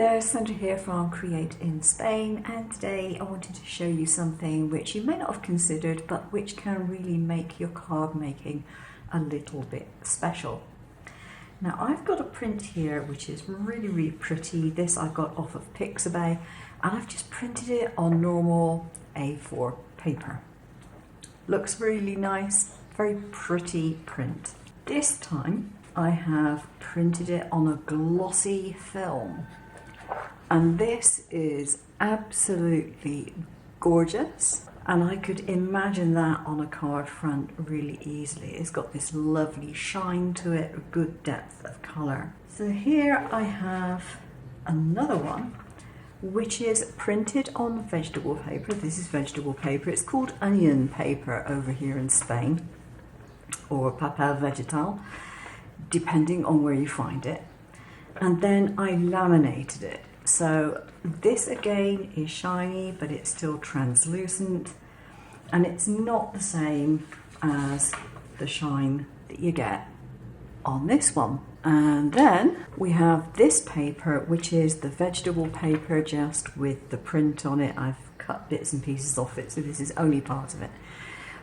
there, Sandra here from Create in Spain, and today I wanted to show you something which you may not have considered but which can really make your card making a little bit special. Now I've got a print here which is really pretty. This I got off of Pixabay and I've just printed it on normal A4 paper. Looks really nice, very pretty print. This time I have printed it on a glossy film. And this is absolutely gorgeous, and I could imagine that on a card front really easily. It's got this lovely shine to it, a good depth of colour. So here I have another one which is printed on vegetable paper. This is vegetable paper. It's called onion paper over here in Spain, or papel vegetal, depending on where you find it. And then I laminated it. So this again is shiny, but it's still translucent, and it's not the same as the shine that you get on this one. And then we have this paper, which is the vegetable paper just with the print on it. I've cut bits and pieces off it, so this is only part of it.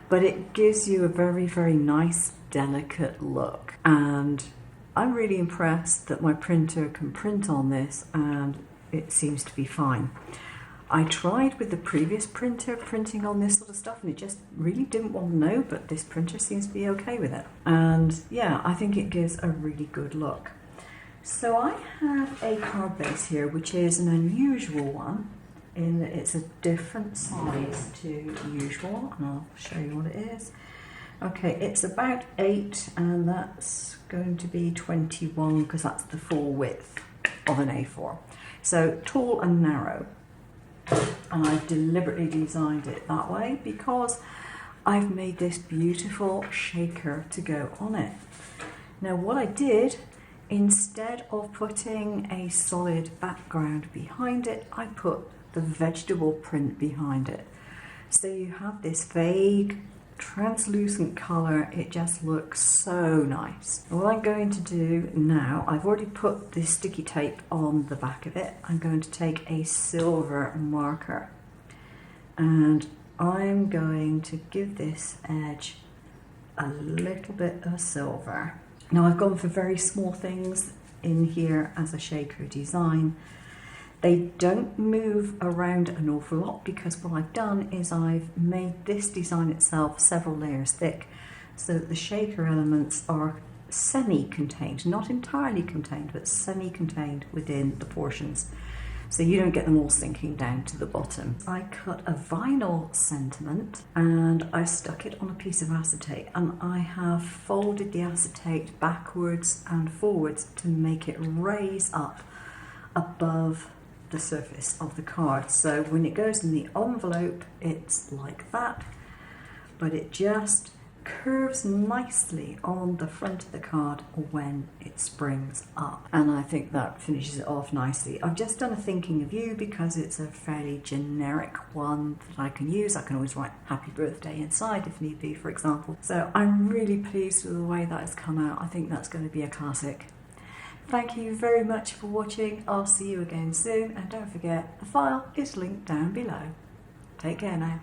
But it gives you a very nice, delicate look. And I'm really impressed that my printer can print on this and it seems to be fine. I tried with the previous printer printing on this sort of stuff and it just really didn't want to know, but this printer seems to be okay with it. And yeah, I think it gives a really good look. So I have a card base here which is an unusual one in that it's a different size to usual, and I'll show you what it is. Okay, it's about 8 and that's going to be 21 because that's the full width of an A4. So tall and narrow. And I've deliberately designed it that way because I've made this beautiful shaker to go on it. Now what I did, instead of putting a solid background behind it, I put the vegetable print behind it. So you have this vague translucent colour. It just looks so nice. What I'm going to do now, I've already put this sticky tape on the back of it. I'm going to take a silver marker and I'm going to give this edge a little bit of silver. Now I've gone for very small things in here as a shaker design. They don't move around an awful lot because what I've done is I've made this design itself several layers thick so that the shaker elements are semi-contained, not entirely contained, but semi-contained within the portions. So you don't get them all sinking down to the bottom. I cut a vinyl sentiment and I stuck it on a piece of acetate, and I have folded the acetate backwards and forwards to make it raise up above the surface of the card. So when it goes in the envelope, it's like that, but it just curves nicely on the front of the card when it springs up. And I think that finishes it off nicely. I've just done a thinking of you because it's a fairly generic one that I can use. I can always write happy birthday inside if need be, for example. So I'm really pleased with the way that has come out. I think that's going to be a classic. Thank you very much for watching. I'll see you again soon, and don't forget the file is linked down below. Take care now.